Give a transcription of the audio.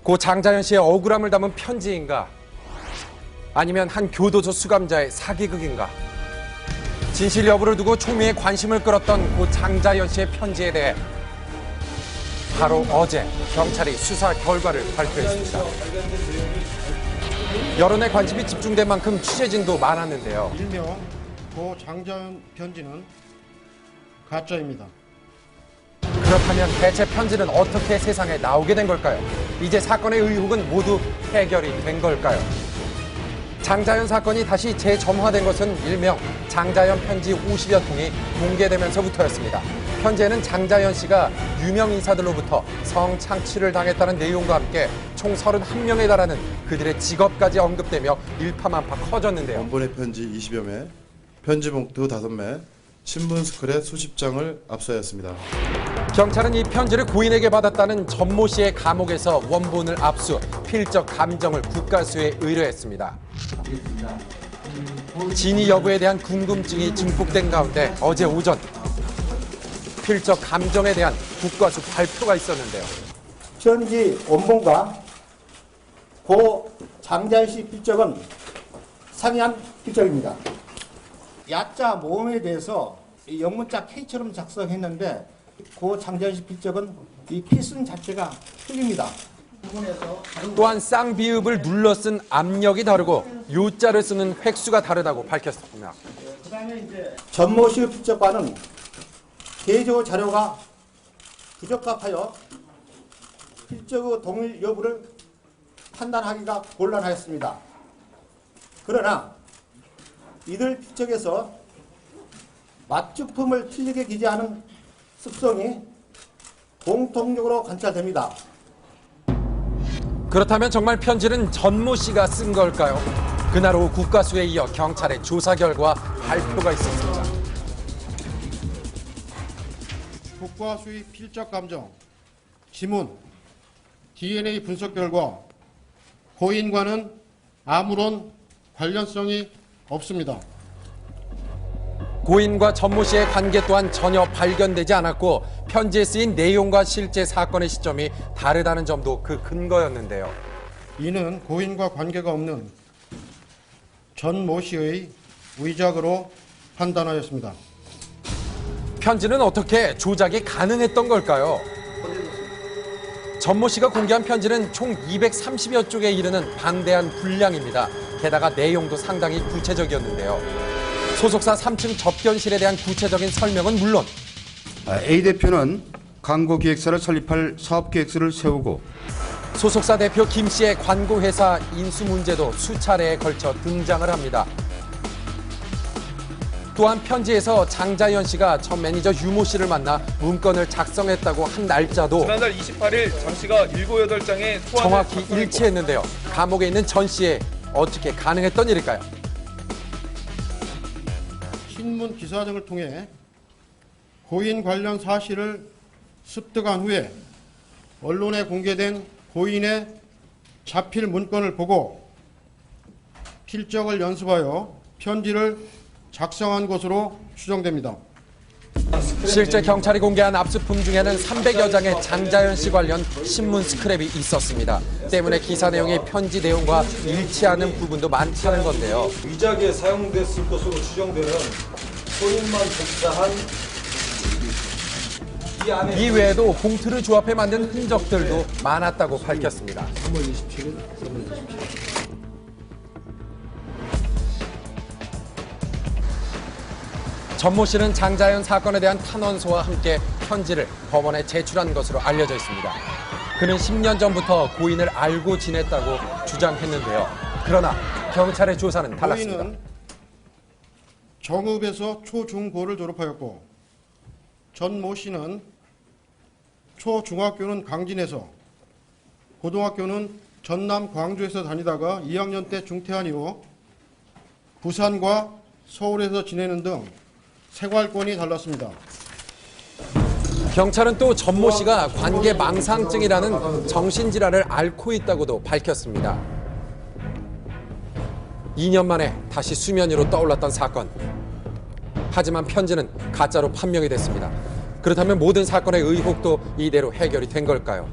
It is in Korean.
고 장자연 씨의 억울함을 담은 편지인가? 아니면 한 교도소 수감자의 사기극인가? 진실 여부를 두고 총리의 관심을 끌었던 고 장자연 씨의 편지에 대해 바로 어제 경찰이 수사 결과를 발표했습니다. 여론의 관심이 집중된 만큼 취재진도 많았는데요. 일명 고 장자연 편지는 가짜입니다. 그렇다면 대체 편지는 어떻게 세상에 나오게 된 걸까요? 이제 사건의 의혹은 모두 해결이 된 걸까요? 장자연 사건이 다시 재점화된 것은 일명 장자연 편지 50여 통이 공개되면서부터였습니다. 편지에는 장자연 씨가 유명 인사들로부터 성창취를 당했다는 내용과 함께 총 31명에 달하는 그들의 직업까지 언급되며 일파만파 커졌는데요. 원본의 편지 20여 매, 편지 봉투 5매, 신문 스크랩 수십 장을 압수하였습니다. 경찰은 이 편지를 고인에게 받았다는 전모 씨의 감옥에서 원본을 압수, 필적 감정을 국가수에 의뢰했습니다. 진위 여부에 대한 궁금증이 증폭된 가운데 어제 오전 필적 감정에 대한 국가수 발표가 있었는데요. 편지 원본과 고 장자연 씨 필적은 상이한 필적입니다. 야자 모음에 대해서 영문자 K처럼 작성했는데 고 장자연 씨 필적은 이 필순 자체가 틀립니다. 또한 쌍비읍을 눌러 쓴 압력이 다르고 요자를 쓰는 획수가 다르다고 밝혔습니다. 전모 씨의 필적과는 개조 자료가 부적합하여 필적의 동일 여부를 판단하기가 곤란하였습니다. 그러나 이들 필적에서 맞춤품을 틀리게 기재하는 습성이 공통적으로 관찰됩니다. 그렇다면 정말 편지는 전모 씨가 쓴 걸까요? 그날 오후 국가수에 이어 경찰의 조사 결과 발표가 있었습니다. 국과수의 필적 감정, 지문, DNA 분석 결과 고인과는 아무런 관련성이 없습니다. 고인과 전모 씨의 관계 또한 전혀 발견되지 않았고 편지에 쓰인 내용과 실제 사건의 시점이 다르다는 점도 그 근거였는데요. 이는 고인과 관계가 없는 전모 씨의 위작으로 판단하였습니다. 편지는 어떻게 조작이 가능했던 걸까요? 전모 씨가 공개한 편지는 총 230여 쪽에 이르는 방대한 분량입니다. 게다가 내용도 상당히 구체적이었는데요. 소속사 3층 접견실에 대한 구체적인 설명은 물론 A 대표는 광고기획사를 설립할 사업계획서를 세우고 소속사 대표 김 씨의 광고회사 인수 문제도 수차례에 걸쳐 등장을 합니다. 또한 편지에서 장자연 씨가 전 매니저 유모 씨를 만나 문건을 작성했다고 한 날짜도 지난달 28일 장 씨가 7, 8장의 소환을 정확히 작성했고 일치했는데요. 감옥에 있는 전 씨에 어떻게 가능했던 일일까요? 신문 기사 등을 통해 고인 관련 사실을 습득한 후에 언론에 공개된 고인의 자필 문건을 보고 필적을 연습하여 편지를 작성한 것으로 추정됩니다. 실제 경찰이 공개한 압수품 중에는 300여 장의 장자연 씨 관련 신문 스크랩이 있었습니다. 때문에 기사 내용이 편지 내용과 일치하는 부분도 많다는 건데요. 위작에 사용됐을 것으로 추정되는 소인만 복사한 이 안에 이 외에도 봉투를 조합해 만든 흔적들도 많았다고 밝혔습니다. 전모 씨는 장자연 사건에 대한 탄원서와 함께 편지를 법원에 제출한 것으로 알려져 있습니다. 그는 10년 전부터 고인을 알고 지냈다고 주장했는데요. 그러나 경찰의 조사는 달랐습니다. 고인은 정읍에서 초중고를 졸업하였고 전모 씨는 초중학교는 강진에서 고등학교는 전남 광주에서 다니다가 2학년 때 중퇴한 이후 부산과 서울에서 지내는 등 생활권이 달랐습니다. 경찰은 또 전모 씨가 관계 망상증이라는 정신질환을 앓고 있다고도 밝혔습니다. 2년 만에 다시 수면 위로 떠올랐던 사건. 하지만 편지는 가짜로 판명이 됐습니다. 그렇다면 모든 사건의 의혹도 이대로 해결이 된 걸까요?